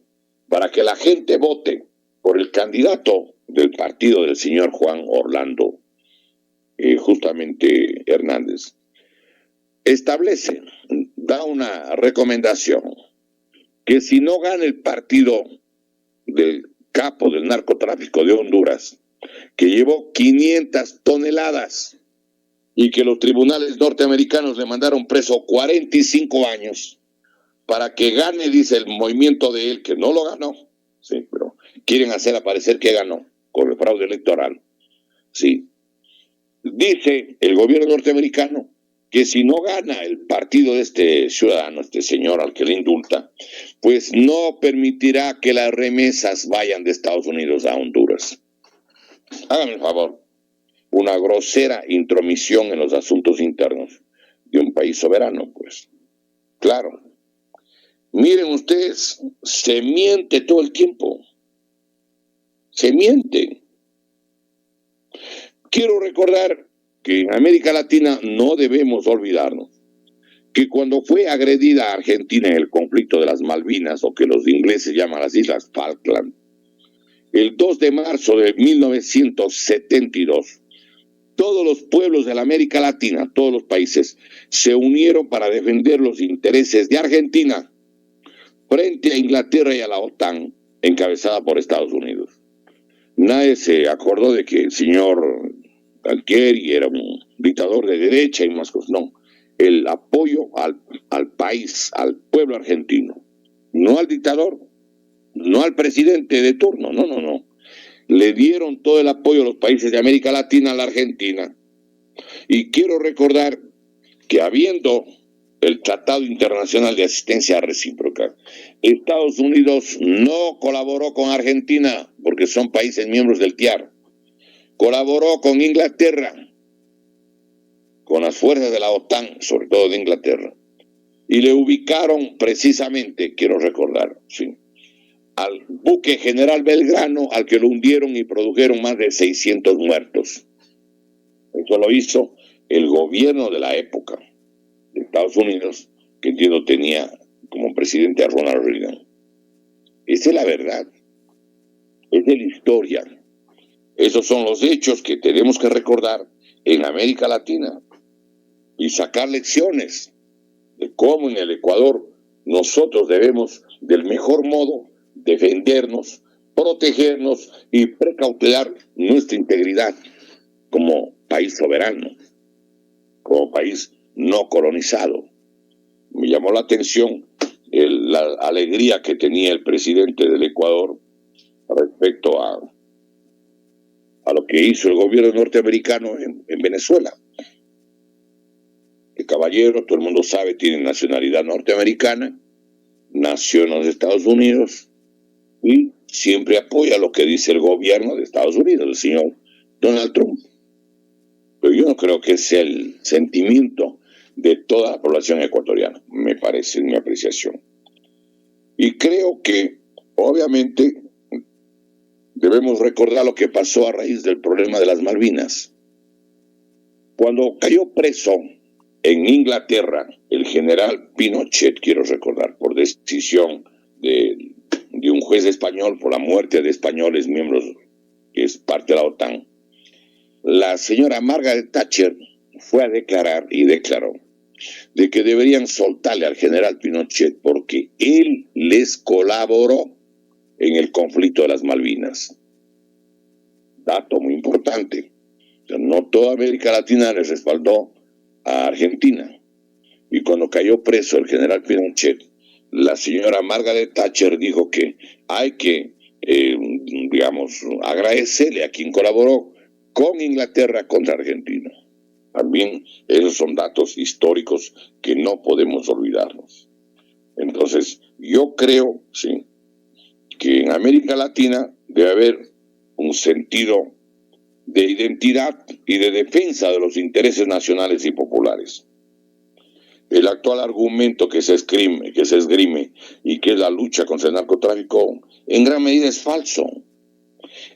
para que la gente vote por el candidato del partido del señor Juan Orlando, justamente Hernández, establece, da una recomendación, que si no gana el partido del capo del narcotráfico de Honduras, que llevó 500 toneladas y que los tribunales norteamericanos le mandaron preso 45 años, para que gane, dice el movimiento de él, que no lo ganó, sí, pero quieren hacer aparecer que ganó con el fraude electoral. Sí. Dice el gobierno norteamericano que si no gana el partido de este ciudadano, este señor al que le indulta, pues no permitirá que las remesas vayan de Estados Unidos a Honduras. Háganme el favor, una grosera intromisión en los asuntos internos de un país soberano, pues. Claro. Miren ustedes, se miente todo el tiempo. Se miente. Quiero recordar que en América Latina no debemos olvidarnos que cuando fue agredida Argentina en el conflicto de las Malvinas, o que los ingleses llaman las Islas Falkland, el 2 de marzo de 1972, todos los pueblos de la América Latina, todos los países, se unieron para defender los intereses de Argentina frente a Inglaterra y a la OTAN, encabezada por Estados Unidos. Nadie se acordó de que el señor Galtieri era un dictador de derecha y más cosas. No, el apoyo al país, al pueblo argentino, no al dictador, no al presidente de turno, no. Le dieron todo el apoyo a los países de América Latina a la Argentina. Y quiero recordar que habiendo el Tratado Internacional de Asistencia Recíproca, Estados Unidos no colaboró con Argentina porque son países miembros del TIAR. Colaboró con Inglaterra, con las fuerzas de la OTAN, sobre todo de Inglaterra. Y le ubicaron precisamente, quiero recordar, sí, al buque General Belgrano, al que lo hundieron y produjeron más de 600 muertos. Eso lo hizo el gobierno de la época de Estados Unidos, que entiendo tenía como presidente a Ronald Reagan. Esa es la verdad. Es de la historia. Esos son los hechos que tenemos que recordar en América Latina y sacar lecciones de cómo en el Ecuador nosotros debemos del mejor modo defendernos, protegernos y precautelar nuestra integridad como país soberano, como país no colonizado. Me llamó la atención la alegría que tenía el presidente del Ecuador respecto a lo que hizo el gobierno norteamericano en Venezuela. El caballero, todo el mundo sabe, tiene nacionalidad norteamericana, nació en los Estados Unidos y siempre apoya lo que dice el gobierno de Estados Unidos, el señor Donald Trump. Pero yo no creo que sea el sentimiento de toda la población ecuatoriana, me parece, en mi apreciación. Y creo que, obviamente, debemos recordar lo que pasó a raíz del problema de las Malvinas. Cuando cayó preso en Inglaterra el general Pinochet, quiero recordar, por decisión de un juez español por la muerte de españoles miembros que es parte de la OTAN, la señora Margaret Thatcher fue a declarar y declaró de que deberían soltarle al general Pinochet porque él les colaboró en el conflicto de las Malvinas. Dato muy importante. No toda América Latina les respaldó a Argentina. Y cuando cayó preso el general Pinochet, la señora Margaret Thatcher dijo que hay que, agradecerle a quien colaboró con Inglaterra contra Argentina. También esos son datos históricos que no podemos olvidarnos. Entonces, yo creo, sí, que en América Latina debe haber un sentido de identidad y de defensa de los intereses nacionales y populares. El actual argumento que se esgrime y que es la lucha contra el narcotráfico, en gran medida es falso.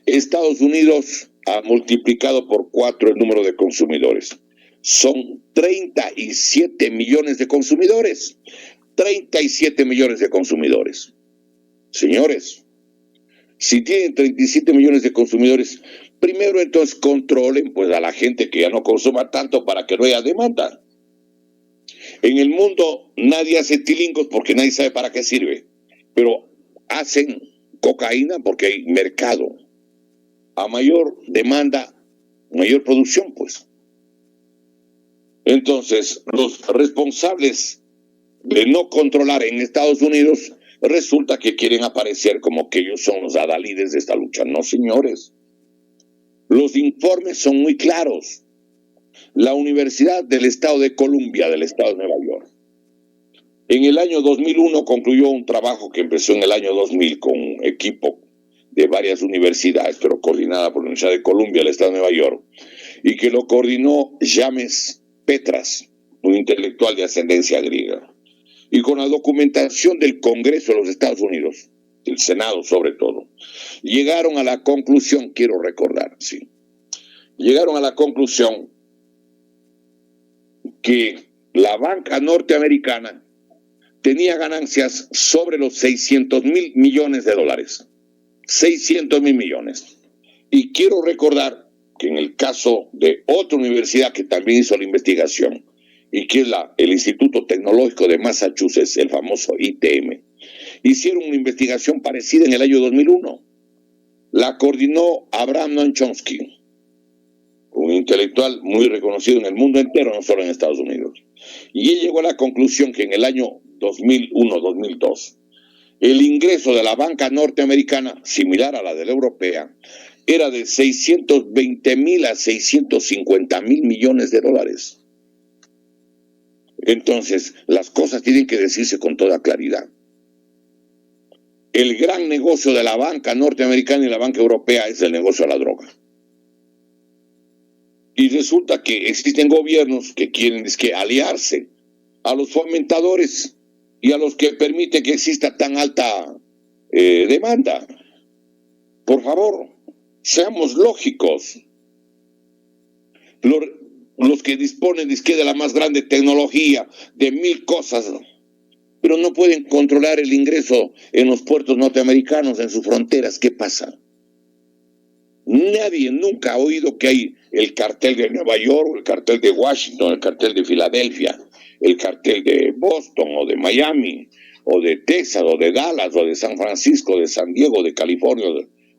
Estados Unidos ha multiplicado por 4 el número de consumidores. Son 37 millones de consumidores. 37 millones de consumidores. Señores, si tienen 37 millones de consumidores, primero entonces controlen pues a la gente que ya no consuma tanto para que no haya demanda. En el mundo nadie hace tilingos porque nadie sabe para qué sirve, pero hacen cocaína porque hay mercado. A mayor demanda, mayor producción, pues. Entonces, los responsables de no controlar en Estados Unidos resulta que quieren aparecer como que ellos son los adalides de esta lucha. No, señores. Los informes son muy claros. La Universidad del Estado de Columbia, del Estado de Nueva York, en el año 2001 concluyó un trabajo que empezó en el año 2000 con un equipo de varias universidades, pero coordinada por la Universidad de Columbia, del Estado de Nueva York, y que lo coordinó James Petras, un intelectual de ascendencia griega, y con la documentación del Congreso de los Estados Unidos, del Senado sobre todo, llegaron a la conclusión, quiero recordar, sí, llegaron a la conclusión que la banca norteamericana tenía ganancias sobre los 600,000 millones de dólares. 600,000 millones. Y quiero recordar que en el caso de otra universidad que también hizo la investigación, y que es el Instituto Tecnológico de Massachusetts, el famoso ITM, hicieron una investigación parecida en el año 2001. La coordinó Abraham Noam Chomsky, un intelectual muy reconocido en el mundo entero, no solo en Estados Unidos. Y él llegó a la conclusión que en el año 2001-2002, el ingreso de la banca norteamericana, similar a la de la europea, era de 620,000 a 650,000 millones de dólares. Entonces, las cosas tienen que decirse con toda claridad. El gran negocio de la banca norteamericana y la banca europea es el negocio de la droga. Y resulta que existen gobiernos que quieren aliarse a los fomentadores y a los que permiten que exista tan alta demanda. Por favor, seamos lógicos. Los que disponen de la más grande tecnología, de 1000 cosas, pero no pueden controlar el ingreso en los puertos norteamericanos, en sus fronteras. ¿Qué pasa? Nadie nunca ha oído que hay el cartel de Nueva York, el cartel de Washington, el cartel de Filadelfia, el cartel de Boston o de Miami, o de Texas, o de Dallas, o de San Francisco, de San Diego, de California,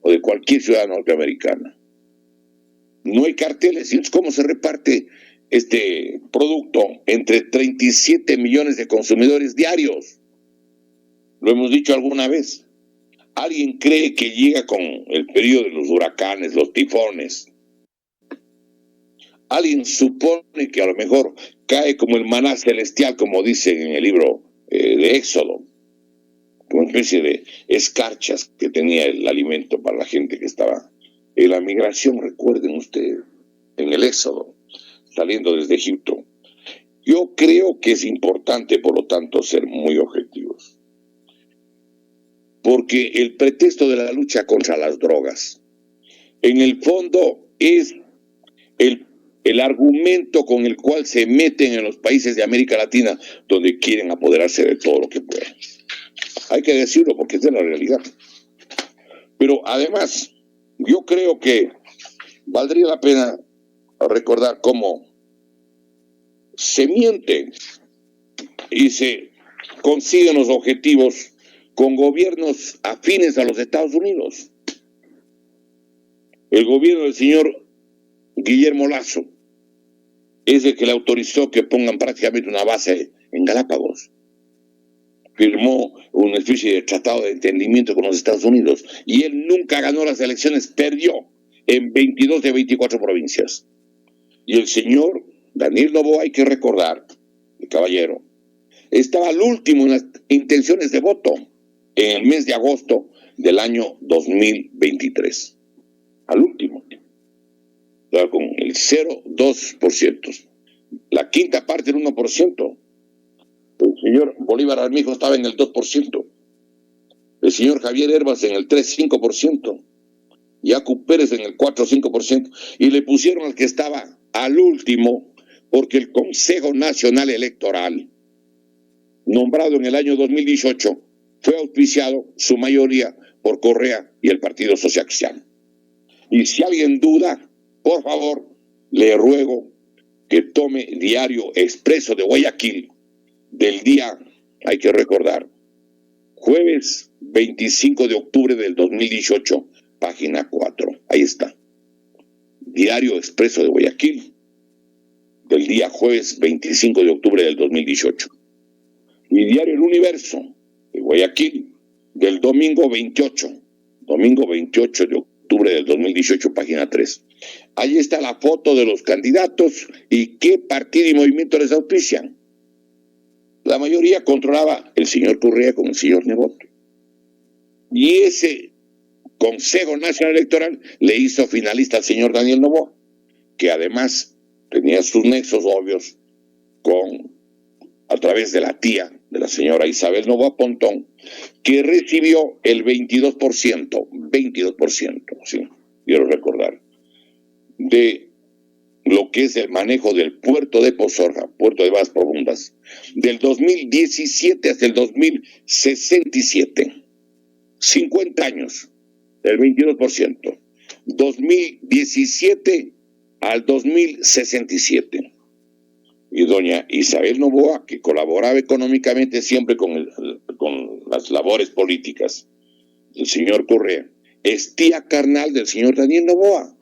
o de cualquier ciudad norteamericana. No hay carteles. ¿Y cómo se reparte este producto entre 37 millones de consumidores diarios? Lo hemos dicho alguna vez. ¿Alguien cree que llega con el periodo de los huracanes, los tifones? ¿Alguien supone que a lo mejor cae como el maná celestial, como dicen en el libro de Éxodo? Como una especie de escarchas que tenía el alimento para la gente que estaba en la migración, recuerden ustedes, en el Éxodo, saliendo desde Egipto. Yo creo que es importante, por lo tanto, ser muy objetivos. Porque el pretexto de la lucha contra las drogas, en el fondo, es el argumento con el cual se meten en los países de América Latina, donde quieren apoderarse de todo lo que puedan. Hay que decirlo porque es de la realidad. Pero además, yo creo que valdría la pena recordar cómo se miente y se consiguen los objetivos con gobiernos afines a los Estados Unidos. El gobierno del señor Guillermo Lasso es el que le autorizó que pongan prácticamente una base en Galápagos. Firmó una especie de tratado de entendimiento con los Estados Unidos y él nunca ganó las elecciones, perdió en 22 de 24 provincias. Y el señor Daniel Noboa, hay que recordar, el caballero, estaba al último en las intenciones de voto en el mes de agosto del año 2023. Al último. Con el 0,2%. La quinta parte del 1%. El señor Bolívar Armijo estaba en el 2%. El señor Javier Herbas en el 3,5%. Yacu Pérez en el 4,5%. Y le pusieron al que estaba al último porque el Consejo Nacional Electoral, nombrado en el año 2018, fue auspiciado su mayoría por Correa y el Partido Social Cristiano. Y si alguien duda, por favor, le ruego que tome Diario Expreso de Guayaquil del día, hay que recordar, jueves 25 de octubre del 2018, página 4. Ahí está. Diario Expreso de Guayaquil del día jueves 25 de octubre del 2018. Y Diario El Universo de Guayaquil del domingo 28 de octubre del 2018, página 3. Ahí está la foto de los candidatos y qué partido y movimiento les auspician. La mayoría controlaba el señor Correa con el señor Nebot. Y ese Consejo Nacional Electoral le hizo finalista al señor Daniel Noboa, que además tenía sus nexos obvios a través de la tía de la señora Isabel Noboa Pontón, que recibió el 22%, sí, quiero recordar, de lo que es el manejo del puerto de Pozorja, puerto de Aguas Profundas, del 2017 hasta el 2067. 50 años, el 22%. 2017 al 2067. y doña Isabel Noboa, que colaboraba económicamente siempre con las labores políticas del señor Correa, es tía carnal del señor Daniel Noboa.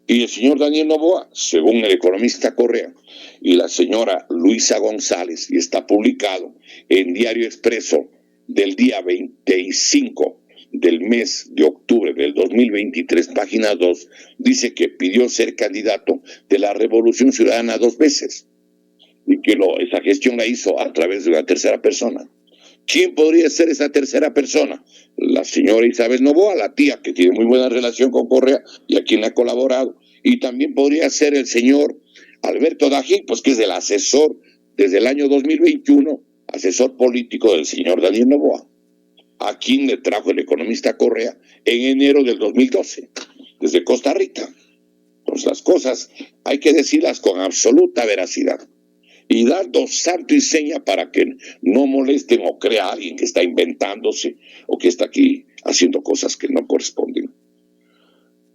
Y el señor Daniel Noboa, según el economista Correa y la señora Luisa González, y está publicado en Diario Expreso del día 25 del mes de octubre del 2023, página 2, dice que pidió ser candidato de la Revolución Ciudadana 2 veces y que esa gestión la hizo a través de una tercera persona. ¿Quién podría ser esa tercera persona? La señora Isabel Noboa, la tía que tiene muy buena relación con Correa y a quien ha colaborado. Y también podría ser el señor Alberto Dají, pues que es el asesor desde el año 2021, asesor político del señor Daniel Noboa, a quien le trajo el economista Correa en enero del 2012, desde Costa Rica. Pues las cosas hay que decirlas con absoluta veracidad y dando santo y seña para que no molesten o crea a alguien que está inventándose o que está aquí haciendo cosas que no corresponden.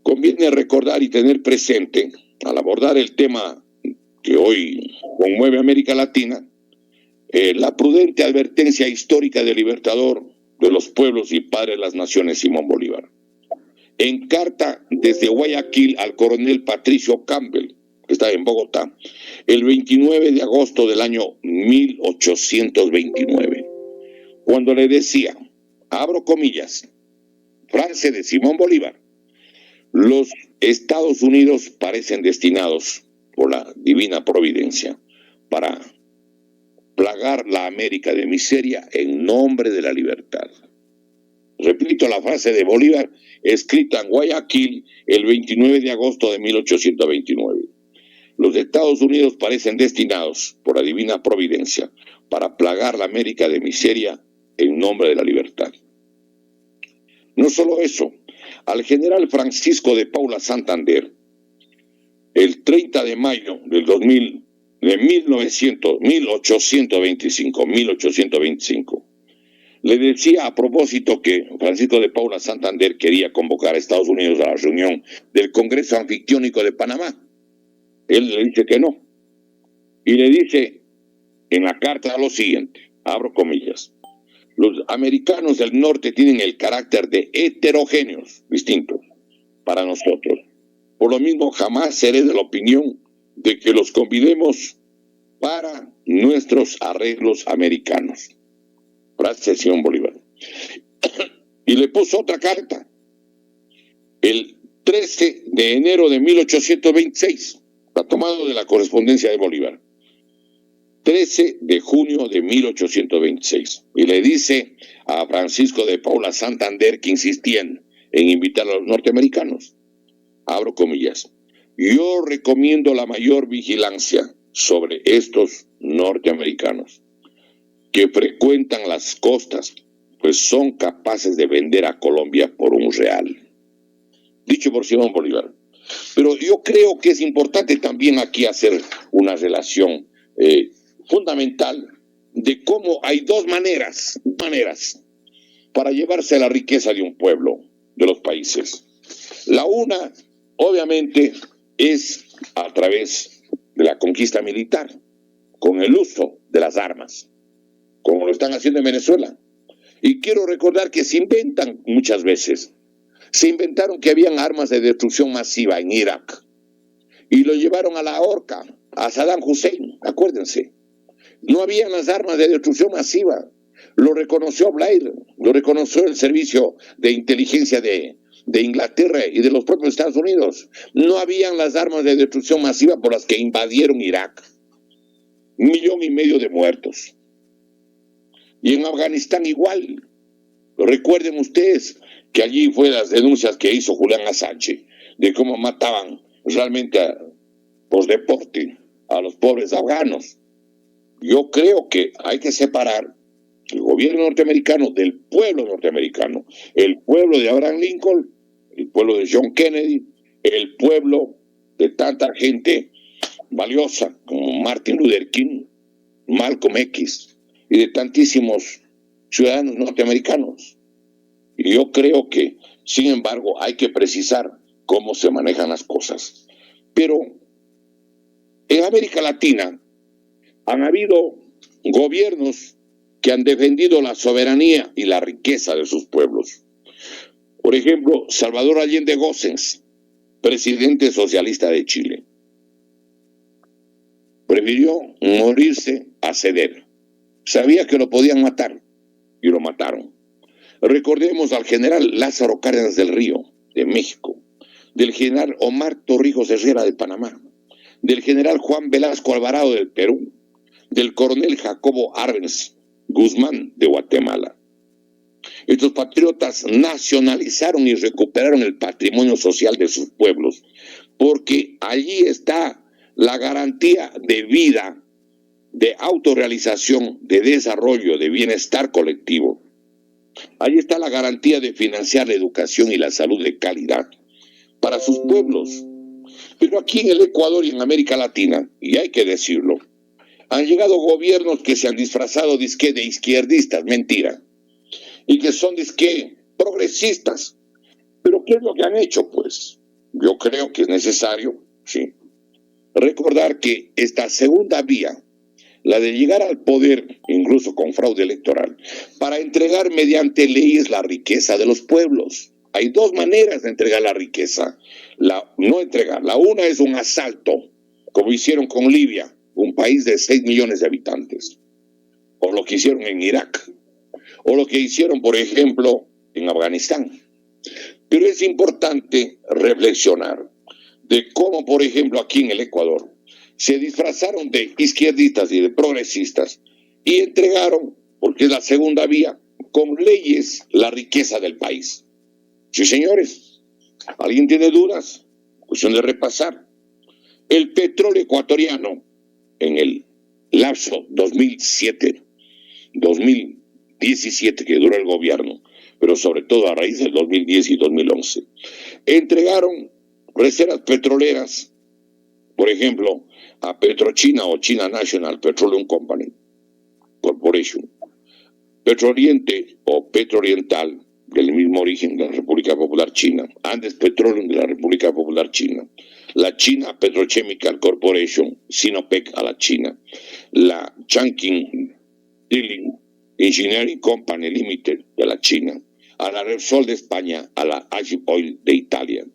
Conviene recordar y tener presente, al abordar el tema que hoy conmueve a América Latina, la prudente advertencia histórica del libertador de los pueblos y padre de las naciones, Simón Bolívar. En carta desde Guayaquil al coronel Patricio Campbell, que está en Bogotá, el 29 de agosto del año 1829, cuando le decía, abro comillas, frase de Simón Bolívar: los Estados Unidos parecen destinados por la divina providencia para plagar la América de miseria en nombre de la libertad. Repito la frase de Bolívar, escrita en Guayaquil el 29 de agosto de 1829. Los Estados Unidos parecen destinados por la divina providencia para plagar la América de miseria en nombre de la libertad. No solo eso, al general Francisco de Paula Santander, el 30 de mayo del 1825, le decía a propósito que Francisco de Paula Santander quería convocar a Estados Unidos a la reunión del Congreso Anfictiónico de Panamá. Él le dice que no. Y le dice en la carta lo siguiente, abro comillas: los americanos del norte tienen el carácter de heterogéneos, distintos, para nosotros. Por lo mismo, jamás seré de la opinión de que los convidemos para nuestros arreglos americanos. Frase de Simón Bolívar. Y le puso otra carta, el 13 de enero de 1826, está tomado de la correspondencia de Bolívar. 13 de junio de 1826. Y le dice a Francisco de Paula Santander, que insistían en invitar a los norteamericanos, abro comillas, yo recomiendo la mayor vigilancia sobre estos norteamericanos que frecuentan las costas, pues son capaces de vender a Colombia por $1. Dicho por Simón Bolívar. Pero yo creo que es importante también aquí hacer una relación fundamental de cómo hay dos maneras para llevarse la riqueza de un pueblo, de los países. La una, obviamente, es a través de la conquista militar, con el uso de las armas, como lo están haciendo en Venezuela. Y quiero recordar que se inventan muchas veces. Se inventaron que habían armas de destrucción masiva en Irak y lo llevaron a la horca, a Saddam Hussein, acuérdense. No habían las armas de destrucción masiva. Lo reconoció Blair, lo reconoció el servicio de inteligencia de Inglaterra y de los propios Estados Unidos. No habían las armas de destrucción masiva por las que invadieron Irak. 1,5 millones de muertos. Y en Afganistán igual. Recuerden ustedes que allí fue las denuncias que hizo Julián Assange de cómo mataban realmente por deporte a los pobres afganos. Yo creo que hay que separar el gobierno norteamericano del pueblo norteamericano, el pueblo de Abraham Lincoln, el pueblo de John Kennedy, el pueblo de tanta gente valiosa como Martin Luther King, Malcolm X y de tantísimos ciudadanos norteamericanos. Y yo creo que, sin embargo, hay que precisar cómo se manejan las cosas. Pero En América Latina han habido gobiernos que han defendido la soberanía y la riqueza de sus pueblos. Por ejemplo, Salvador Allende Gossens, presidente socialista de Chile, prefirió morirse a ceder. Sabía que lo podían matar y lo mataron. Recordemos al general Lázaro Cárdenas del Río, de México, del general Omar Torrijos Herrera de Panamá, del general Juan Velasco Alvarado del Perú, del coronel Jacobo Arbenz Guzmán de Guatemala. Estos patriotas nacionalizaron y recuperaron el patrimonio social de sus pueblos, porque allí está la garantía de vida, de autorrealización, de desarrollo, de bienestar colectivo. Allí está la garantía de financiar la educación y la salud de calidad para sus pueblos. Pero aquí en el Ecuador y en América Latina, y hay que decirlo, han llegado gobiernos que se han disfrazado dizque de izquierdistas, mentira, y que son dizque progresistas. Pero ¿qué es lo que han hecho? Pues yo creo que es necesario, sí, recordar que esta segunda vía, la de llegar al poder, incluso con fraude electoral, para entregar mediante leyes la riqueza de los pueblos. Hay dos maneras de entregar la riqueza. No entregarla. Una es un asalto, como hicieron con Libia, un país de 6 millones de habitantes, o lo que hicieron en Irak, o lo que hicieron, por ejemplo, en Afganistán. Pero es importante reflexionar de cómo, por ejemplo, aquí en el Ecuador, se disfrazaron de izquierdistas y de progresistas y entregaron, porque es la segunda vía, con leyes la riqueza del país. Sí, señores. ¿Alguien tiene dudas? Cuestión de repasar. El petróleo ecuatoriano en el lapso 2007-2017 que duró el gobierno, pero sobre todo a raíz del 2010 y 2011, entregaron reservas petroleras, por ejemplo, a Petrochina o China National Petroleum Company Corporation, Petrooriente o Petrooriental, del mismo origen de la República Popular China, Andes Petroleum de la República Popular China, la China Petrochemical Corporation, Sinopec a la China, la Changqing Drilling Engineering Company Limited de la China, a la Repsol de España, a la Agip Oil de Italia.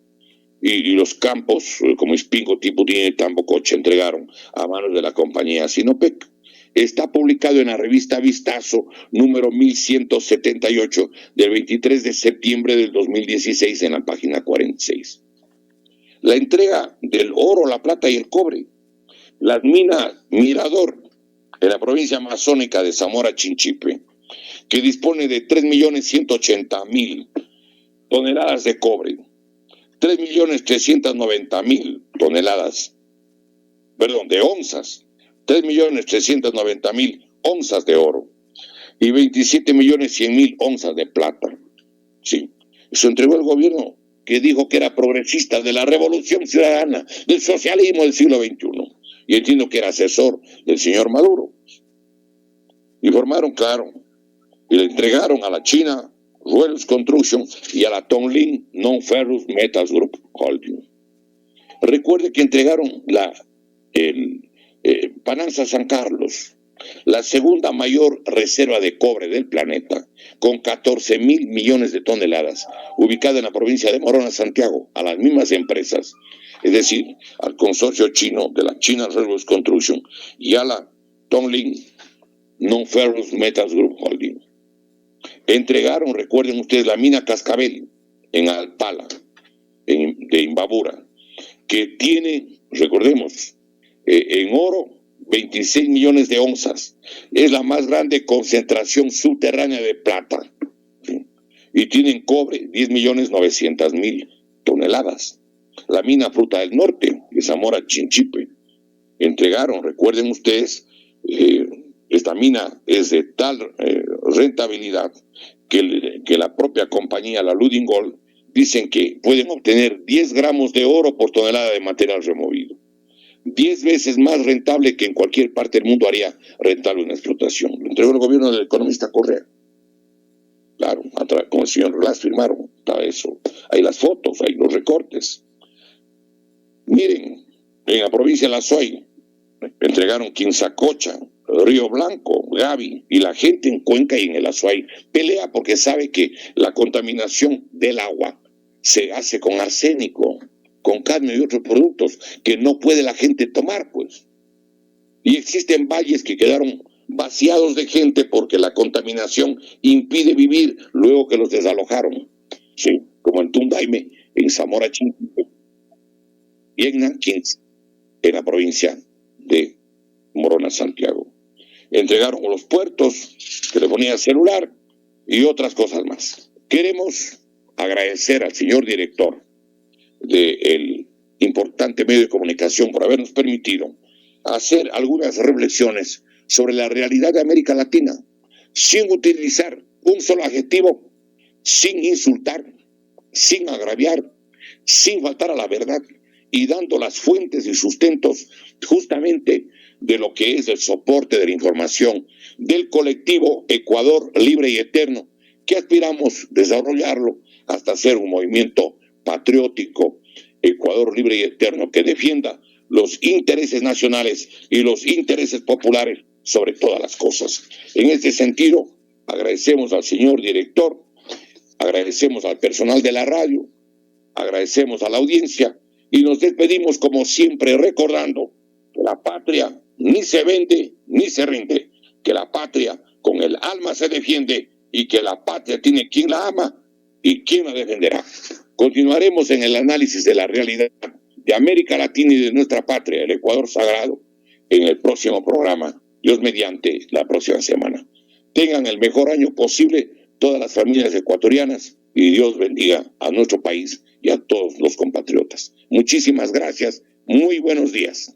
Y los campos, como Spingo, Tipudine y Tambocoche, entregaron a manos de la compañía Sinopec. Está publicado en la revista Vistazo, número 1178, del 23 de septiembre del 2016, en la página 46. La entrega del oro, la plata y el cobre. Las minas Mirador, en la provincia amazónica de Zamora Chinchipe, que dispone de 3.180.000 toneladas de cobre, 3.390.000 toneladas, perdón, de onzas, 3.390.000 onzas de oro y 27.100.000 onzas de plata. Sí, eso entregó el gobierno que dijo que era progresista de la Revolución Ciudadana, del socialismo del siglo XXI. Y entiendo que era asesor del señor Maduro. Informaron, claro, y le entregaron a la China Ruelos Construction y a la Tonglin Non-Ferrous Metals Group Holding. Recuerde que entregaron Pananza San Carlos, la segunda mayor reserva de cobre del planeta, con 14.000 millones de toneladas, ubicada en la provincia de Morona, Santiago, a las mismas empresas, es decir, al consorcio chino de la China Railways Construction y a la Tonglin Non-Ferrous Metals Group Holding. Entregaron, recuerden ustedes, la mina Cascabel en Alpala, de Imbabura, que tiene, recordemos, en oro 26 millones de onzas. Es la más grande concentración subterránea de plata. ¿Sí? Y tienen cobre 10.900.000 toneladas. La mina Fruta del Norte, de Zamora Chinchipe, entregaron, recuerden ustedes, esta mina es de tal rentabilidad que la propia compañía, la Luding Gold, dicen que pueden obtener 10 gramos de oro por tonelada de material removido. 10 veces más rentable que en cualquier parte del mundo haría rentable una explotación. Lo entregó el gobierno del economista Correa. Claro, con el señor Glass firmaron. Está eso. Hay las fotos, hay los recortes. Miren, en la provincia de La Suay, entregaron Quinzacocha, Río Blanco, Gavi, y la gente en Cuenca y en el Azuay pelea porque sabe que la contaminación del agua se hace con arsénico, con cadmio y otros productos que no puede la gente tomar, pues. Y existen valles que quedaron vaciados de gente porque la contaminación impide vivir luego que los desalojaron. Sí, como en Tundaime, en Zamora Chinchipe, y en Nanquins, en la provincia de Morona, Santiago. Entregaron los puertos, telefonía celular y otras cosas más. Queremos agradecer al señor director del importante medio de comunicación por habernos permitido hacer algunas reflexiones sobre la realidad de América Latina, sin utilizar un solo adjetivo, sin insultar, sin agraviar, sin faltar a la verdad, y dando las fuentes y sustentos justamente de lo que es el soporte de la información del colectivo Ecuador Libre y Eterno, que aspiramos desarrollarlo hasta ser un movimiento patriótico, Ecuador Libre y Eterno, que defienda los intereses nacionales y los intereses populares sobre todas las cosas. En este sentido, agradecemos al señor director, agradecemos al personal de la radio, agradecemos a la audiencia y nos despedimos como siempre recordando que la patria ni se vende ni se rinde, que la patria con el alma se defiende y que la patria tiene quien la ama y quien la defenderá. Continuaremos en el análisis de la realidad de América Latina y de nuestra patria, el Ecuador Sagrado, en el próximo programa, Dios mediante, la próxima semana. Tengan el mejor año posible todas las familias ecuatorianas y Dios bendiga a nuestro país y a todos los compatriotas. Muchísimas gracias, muy buenos días.